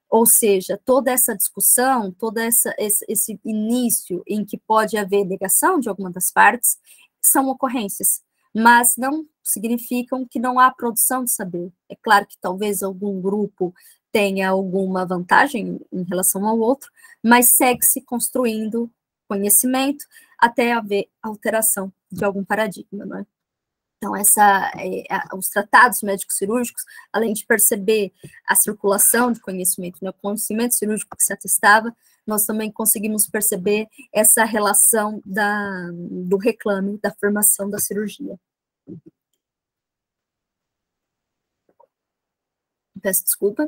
Ou seja, toda essa discussão, todo esse início em que pode haver negação de alguma das partes, são ocorrências, mas não significam que não há produção de saber. É claro que talvez algum grupo tenha alguma vantagem em relação ao outro, mas segue-se construindo conhecimento até haver alteração de algum paradigma, não é? Então, os tratados médicos cirúrgicos, além de perceber a circulação de conhecimento, né, o conhecimento cirúrgico que se atestava, nós também conseguimos perceber essa relação do reclame, da formação da cirurgia. Peço desculpa.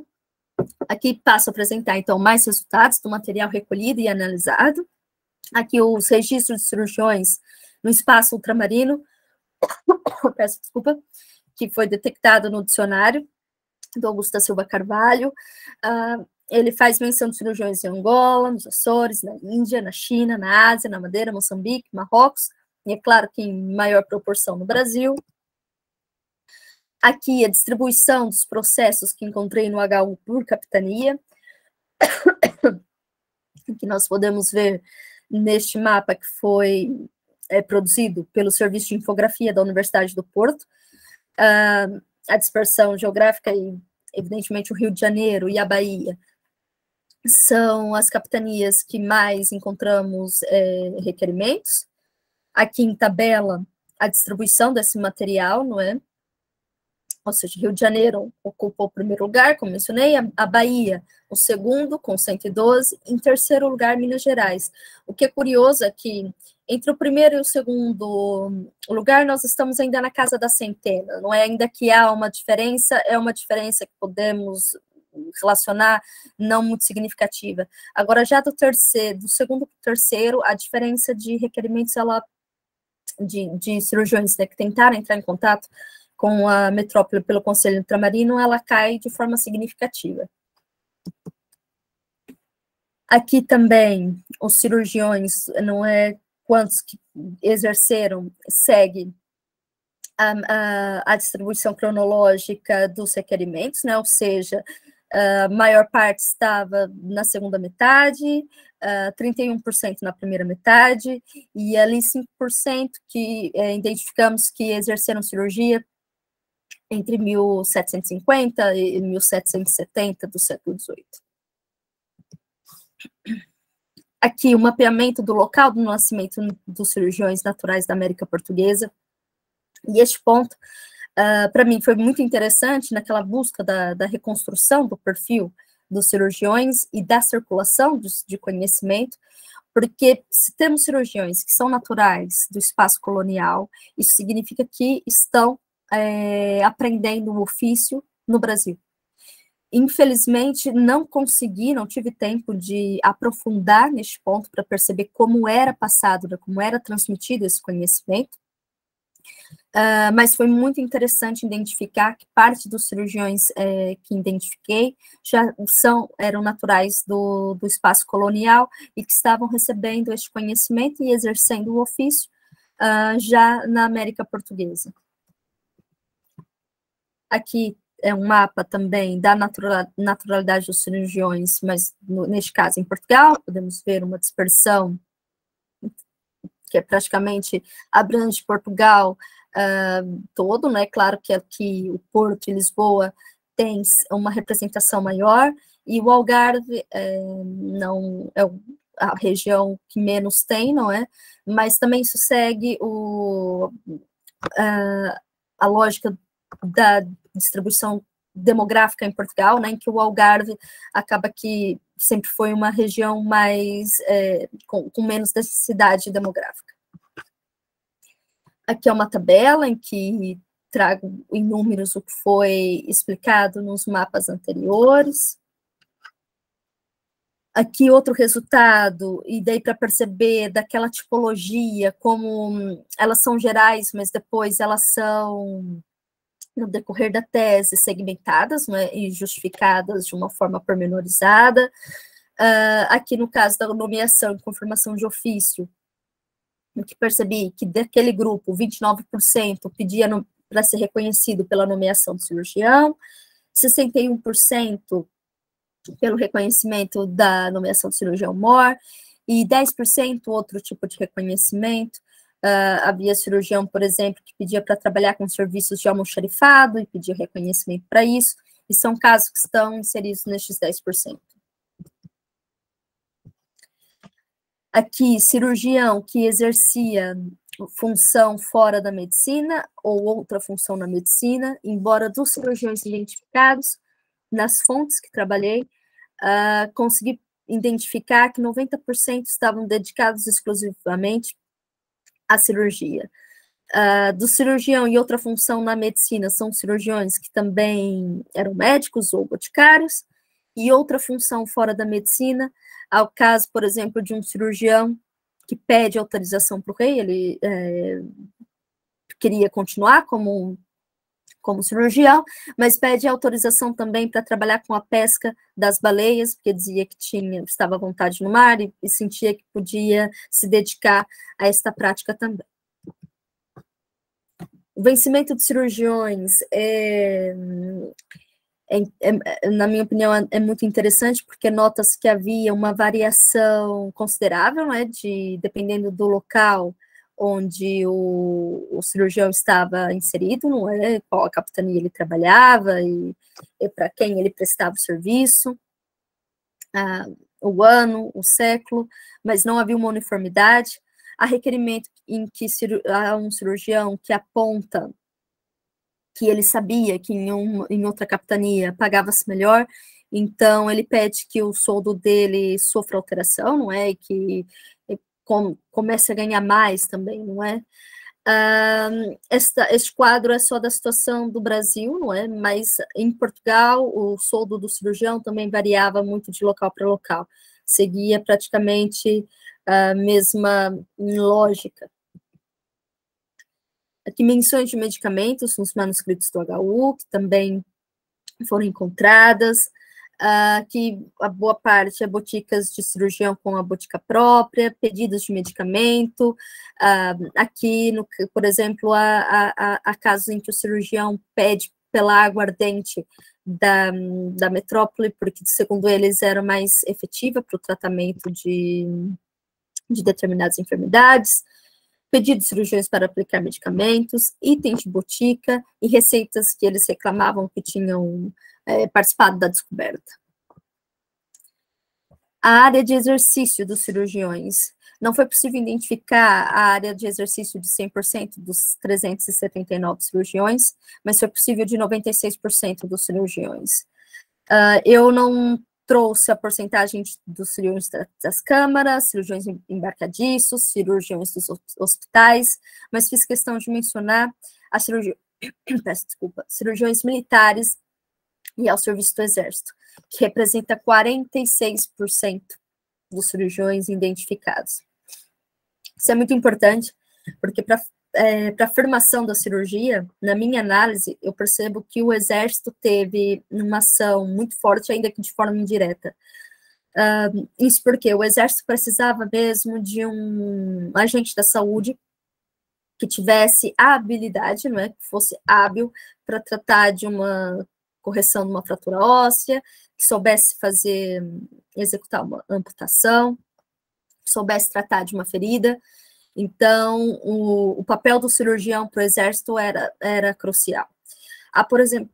Aqui passo a apresentar, então, mais resultados do material recolhido e analisado. Aqui os registros de cirurgiões no espaço ultramarino, peço desculpa, que foi detectado no dicionário do Augusto da Silva Carvalho. Ele faz menção de cirurgiões em Angola, nos Açores, na Índia, na China, na Ásia, na Madeira, Moçambique, Marrocos, e é claro que em maior proporção no Brasil. Aqui a distribuição dos processos que encontrei no HU por capitania, que nós podemos ver neste mapa que foi produzido pelo Serviço de Infografia da Universidade do Porto. A dispersão geográfica e, evidentemente, o Rio de Janeiro e a Bahia são as capitanias que mais encontramos requerimentos. Aqui em tabela, a distribuição desse material, não é? ou seja, Rio de Janeiro ocupou o primeiro lugar, como mencionei, a Bahia o segundo, com 112, em terceiro lugar, Minas Gerais. O que é curioso é que entre o primeiro e o segundo lugar, nós estamos ainda na casa da centena, não é? Ainda que há uma diferença, é uma diferença que podemos relacionar, não muito significativa. Agora, já do segundo para o terceiro, a diferença de requerimentos, de cirurgiões, né, que tentaram entrar em contato com a metrópole pelo Conselho Ultramarino, ela cai de forma significativa. Aqui também, os cirurgiões, não é quantos que exerceram, segue a distribuição cronológica dos requerimentos, né, ou seja, a maior parte estava na segunda metade, 31% na primeira metade, e ali 5% que identificamos que exerceram cirurgia entre 1750 e 1770 do século XVIII. Aqui, o mapeamento do local do nascimento dos cirurgiões naturais da América Portuguesa. E este ponto, para mim, foi muito interessante naquela busca da reconstrução do perfil dos cirurgiões e da circulação de conhecimento, porque se temos cirurgiões que são naturais do espaço colonial, isso significa que estão aprendendo o ofício no Brasil. Infelizmente, não tive tempo de aprofundar neste ponto para perceber como era passado, como era transmitido esse conhecimento, mas foi muito interessante identificar que parte dos cirurgiões que identifiquei eram naturais do espaço colonial e que estavam recebendo este conhecimento e exercendo o ofício já na América Portuguesa. Aqui é um mapa também da naturalidade dos cirurgiões, mas neste caso em Portugal, podemos ver uma dispersão que praticamente abrange Portugal todo, né? Claro que aqui o Porto e Lisboa tem uma representação maior, e o Algarve não é a região que menos tem, não é? Mas também isso segue a lógica da distribuição demográfica em Portugal, né, em que o Algarve acaba que sempre foi uma região mais com menos densidade demográfica. Aqui é uma tabela em que trago em números o que foi explicado nos mapas anteriores. Aqui outro resultado, e daí para perceber daquela tipologia, como elas são gerais, mas depois elas são, no decorrer da tese, segmentadas, né, e justificadas de uma forma pormenorizada. Aqui no caso da nomeação e confirmação de ofício, o que percebi que daquele grupo, 29% pedia para ser reconhecido pela nomeação do cirurgião, 61% pelo reconhecimento da nomeação do cirurgião-mor, e 10% outro tipo de reconhecimento. Havia cirurgião, por exemplo, que pedia para trabalhar com serviços de almoxarifado e pedia reconhecimento para isso, e são casos que estão inseridos nestes 10%. Aqui, cirurgião que exercia função fora da medicina ou outra função na medicina, embora dos cirurgiões identificados, nas fontes que trabalhei, consegui identificar que 90% estavam dedicados exclusivamente à cirurgia. Do cirurgião e outra função na medicina são cirurgiões que também eram médicos ou boticários, e outra função fora da medicina, ao caso, por exemplo, de um cirurgião que pede autorização para o rei, ele queria continuar como cirurgião, mas pede autorização também para trabalhar com a pesca das baleias, porque dizia que estava à vontade no mar e sentia que podia se dedicar a esta prática também. O vencimento de cirurgiões na minha opinião, é muito interessante, porque nota-se que havia uma variação considerável, né, dependendo do local onde o cirurgião estava inserido, não é? Qual a capitania ele trabalhava e para quem ele prestava o serviço, o ano, o século, mas não havia uma uniformidade. Há requerimento em que há um cirurgião que aponta que ele sabia que em outra capitania pagava-se melhor, então ele pede que o soldo dele sofra alteração, não é? E que comece a ganhar mais também, não é? Este quadro é só da situação do Brasil, não é? Mas em Portugal o soldo do cirurgião também variava muito de local para local, seguia praticamente a mesma lógica. Aqui menções de medicamentos nos manuscritos do HU, que também foram encontradas, que a boa parte é boticas de cirurgião com a botica própria, pedidos de medicamento, aqui, por exemplo, há casos em que o cirurgião pede pela aguardente da metrópole, porque, segundo eles, era mais efetiva para o tratamento de determinadas enfermidades, pedido de cirurgiões para aplicar medicamentos, itens de botica e receitas que eles reclamavam que tinham participado da descoberta. A área de exercício dos cirurgiões. Não foi possível identificar a área de exercício de 100% dos 379 cirurgiões, mas foi possível de 96% dos cirurgiões. Eu não trouxe a porcentagem dos cirurgiões das câmaras, cirurgiões embarcadiços, cirurgiões dos hospitais, mas fiz questão de mencionar a cirurgiões militares e ao serviço do Exército, que representa 46% dos cirurgiões identificados. Isso é muito importante, porque para a formação da cirurgia, na minha análise, eu percebo que o Exército teve uma ação muito forte, ainda que de forma indireta. Isso porque o Exército precisava mesmo de um agente da saúde que tivesse a habilidade, não é, que fosse hábil para tratar de uma correção de uma fratura óssea, que soubesse executar uma amputação, que soubesse tratar de uma ferida. Então, o papel do cirurgião para o Exército era crucial. Por exemplo,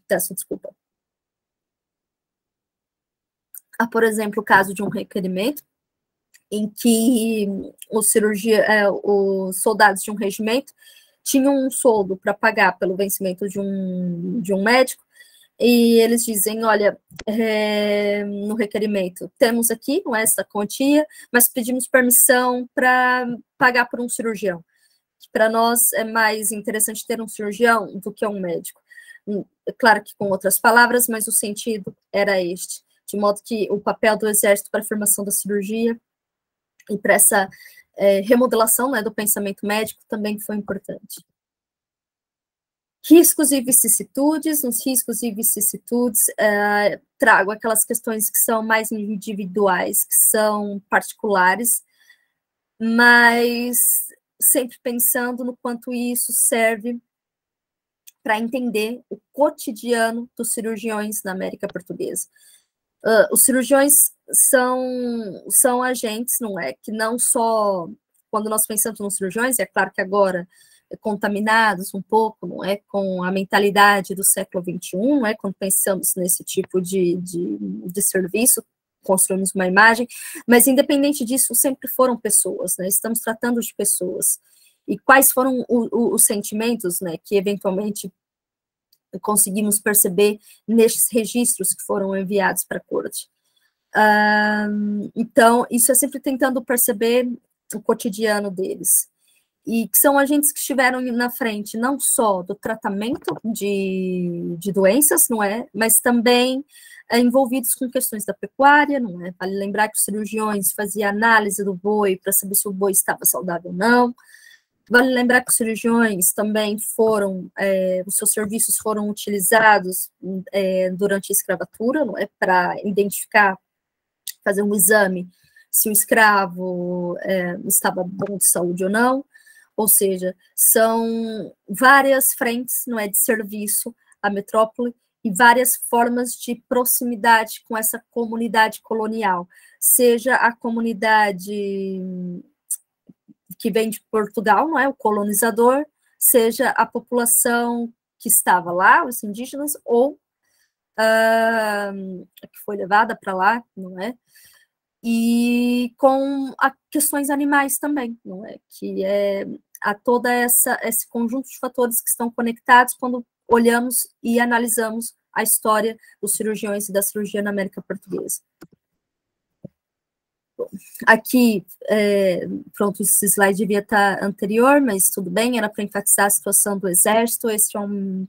peço desculpa. Por exemplo, o caso de um requerimento em que os soldados de um regimento tinham um soldo para pagar pelo vencimento de um médico, e eles dizem, olha, no requerimento, temos aqui essa quantia, mas pedimos permissão para pagar por um cirurgião. Para nós é mais interessante ter um cirurgião do que um médico. Claro que com outras palavras, mas o sentido era este. De modo que o papel do Exército para a formação da cirurgia e para essa remodelação, né, do pensamento médico também foi importante. Riscos e vicissitudes. Nos riscos e vicissitudes, trago aquelas questões que são mais individuais, que são particulares, mas sempre pensando no quanto isso serve para entender o cotidiano dos cirurgiões na América Portuguesa. Os cirurgiões são agentes, não é? Que não só, quando nós pensamos nos cirurgiões, é claro que agora contaminados um pouco, não é, com a mentalidade do século XXI, não é, quando pensamos nesse tipo de serviço, construímos uma imagem, mas independente disso, sempre foram pessoas, né, estamos tratando de pessoas, e quais foram os sentimentos, né, que eventualmente conseguimos perceber nestes registros que foram enviados para a corte. Então, isso é sempre tentando perceber o cotidiano deles, e que são agentes que estiveram na frente não só do tratamento de doenças, não é, mas também envolvidos com questões da pecuária, não é, vale lembrar que os cirurgiões faziam análise do boi para saber se o boi estava saudável ou não, vale lembrar que os cirurgiões também os seus serviços foram utilizados durante a escravatura, não é, para identificar, fazer um exame se o escravo estava bom de saúde ou não. Ou seja, são várias frentes, não é, de serviço à metrópole e várias formas de proximidade com essa comunidade colonial, seja a comunidade que vem de Portugal, não é, o colonizador, seja a população que estava lá, os indígenas, ou que foi levada para lá, não é? E com questões animais também, não é? Que a todo esse conjunto de fatores que estão conectados quando olhamos e analisamos a história dos cirurgiões e da cirurgia na América Portuguesa. Aqui, pronto, esse slide devia estar anterior, mas tudo bem, era para enfatizar a situação do Exército. Esse é um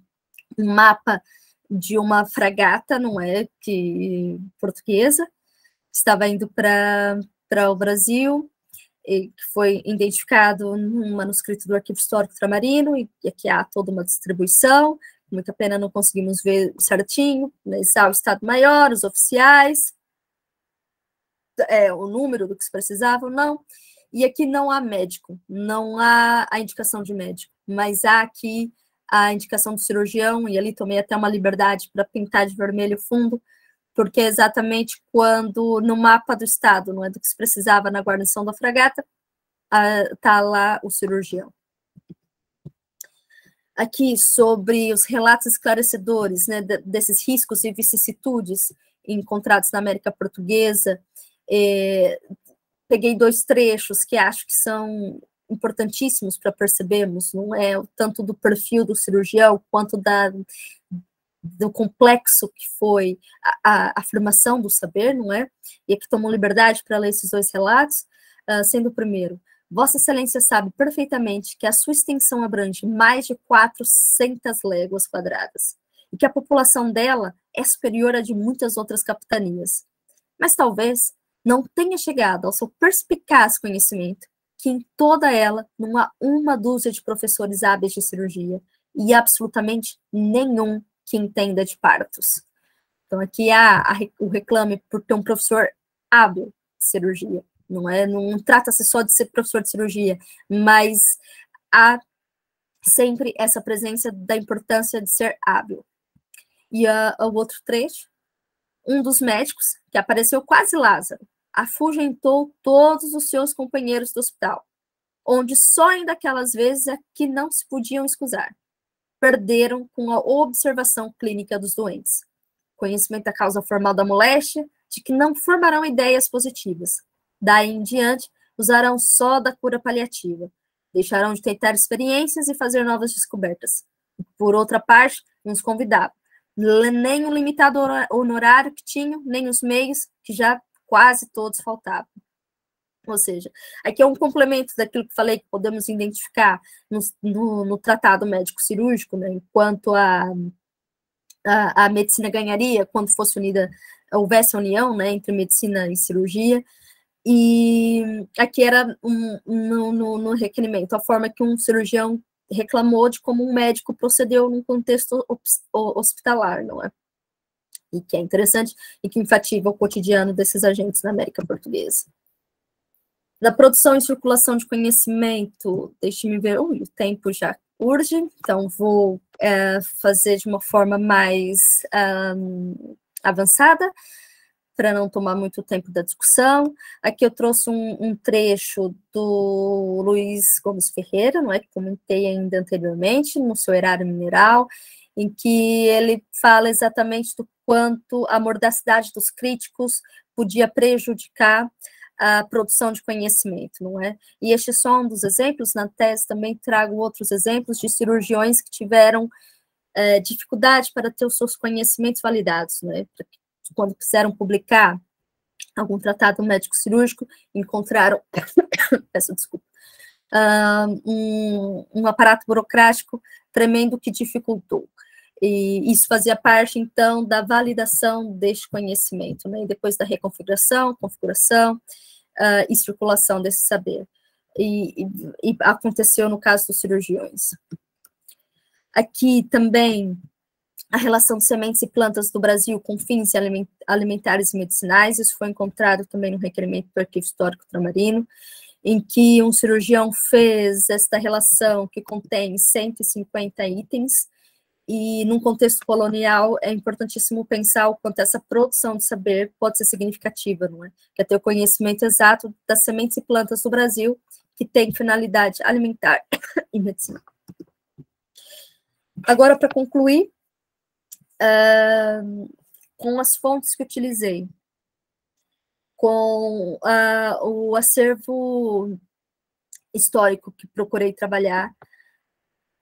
mapa de uma fragata, não é, portuguesa, que estava indo para o Brasil, e que foi identificado num manuscrito do Arquivo Histórico Tramarino, e aqui há toda uma distribuição. Muita pena não conseguimos ver certinho, mas há o Estado-Maior, os oficiais, o número do que se precisava, não. E aqui não há médico, não há a indicação de médico, mas há aqui a indicação do cirurgião, e ali tomei até uma liberdade para pintar de vermelho o fundo, porque é exatamente quando, no mapa do Estado, não é do que se precisava na guarnição da fragata, está lá o cirurgião. Aqui, sobre os relatos esclarecedores, né, desses riscos e vicissitudes encontrados na América Portuguesa, peguei 2 trechos que acho que são importantíssimos para percebermos, não é tanto do perfil do cirurgião, quanto do complexo que foi a afirmação do saber, não é? E aqui tomo liberdade para ler esses 2 relatos, sendo o primeiro: Vossa Excelência sabe perfeitamente que a sua extensão abrange mais de 400 léguas quadradas, e que a população dela é superior à de muitas outras capitanias. Mas talvez não tenha chegado ao seu perspicaz conhecimento que em toda ela não há uma dúzia de professores hábeis de cirurgia, e absolutamente nenhum que entenda de partos. Então, aqui há o reclame por ter um professor hábil de cirurgia. Não trata-se só de ser professor de cirurgia, mas há sempre essa presença da importância de ser hábil. E o outro trecho: um dos médicos, que apareceu quase Lázaro, afugentou todos os seus companheiros do hospital, onde só em daquelas vezes é que não se podiam escusar. Perderam com a observação clínica dos doentes, conhecimento da causa formal da moléstia, de que não formarão ideias positivas. Daí em diante, usarão só da cura paliativa. Deixarão de tentar experiências e fazer novas descobertas. Por outra parte, nos convidavam. Nem o limitado honorário que tinham, nem os meios, que já quase todos faltavam. Ou seja, aqui é um complemento daquilo que falei, que podemos identificar no tratado médico-cirúrgico, né, enquanto a medicina ganharia quando houvesse união, né, entre medicina e cirurgia. E aqui era no requerimento, a forma que um cirurgião reclamou de como um médico procedeu num contexto hospitalar, não é? E que é interessante e que enfatiza o cotidiano desses agentes na América Portuguesa. Da produção e circulação de conhecimento, deixe-me ver, o tempo já urge, então vou fazer de uma forma mais avançada, para não tomar muito tempo da discussão. Aqui eu trouxe um trecho do Luiz Gomes Ferreira, não é, que comentei ainda anteriormente, no seu Erário Mineral, em que ele fala exatamente do quanto a mordacidade dos críticos podia prejudicar a produção de conhecimento, não é? E este é só um dos exemplos. Na tese também trago outros exemplos de cirurgiões que tiveram dificuldade para ter os seus conhecimentos validados, né? Quando quiseram publicar algum tratado médico-cirúrgico, encontraram, peço desculpa, um aparato burocrático tremendo que dificultou. E isso fazia parte, então, da validação deste conhecimento, né? E depois da reconfiguração, configuração e circulação desse saber. E aconteceu no caso dos cirurgiões. Aqui também a relação de sementes e plantas do Brasil com fins alimentares e medicinais, isso foi encontrado também no requerimento do Arquivo Histórico Tramarino, em que um cirurgião fez esta relação que contém 150 itens, e num contexto colonial é importantíssimo pensar o quanto essa produção de saber pode ser significativa, não é? Que é ter o conhecimento exato das sementes e plantas do Brasil, que tem finalidade alimentar e medicinal. Agora, para concluir, com as fontes que utilizei, com o acervo histórico que procurei trabalhar,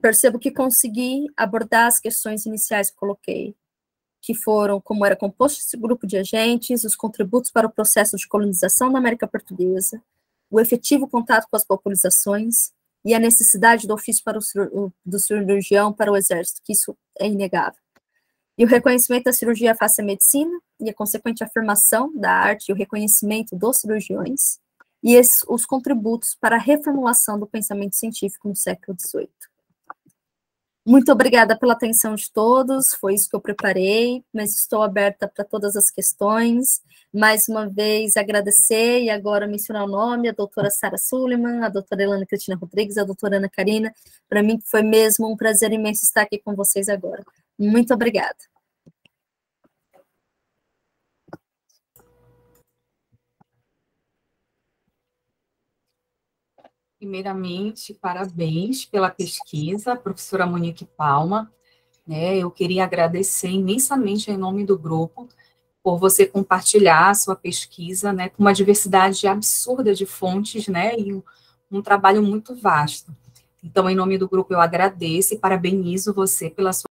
percebo que consegui abordar as questões iniciais que coloquei, que foram como era composto esse grupo de agentes, os contributos para o processo de colonização da América Portuguesa, o efetivo contato com as populações e a necessidade do ofício do cirurgião para o exército, que isso é inegável. E o reconhecimento da cirurgia face à medicina e a consequente afirmação da arte e o reconhecimento dos cirurgiões e os contributos para a reformulação do pensamento científico no século XVIII. Muito obrigada pela atenção de todos, foi isso que eu preparei, mas estou aberta para todas as questões. Mais uma vez, agradecer e agora mencionar o nome, a doutora Sara Suleiman, a doutora Helena Cristina Rodrigues, a doutora Ana Karina. Para mim foi mesmo um prazer imenso estar aqui com vocês agora. Muito obrigada. Primeiramente, parabéns pela pesquisa, professora Monique Palma. Eu queria agradecer imensamente em nome do grupo por você compartilhar a sua pesquisa, com uma diversidade absurda de fontes, e um trabalho muito vasto. Então, em nome do grupo, eu agradeço e parabenizo você pela sua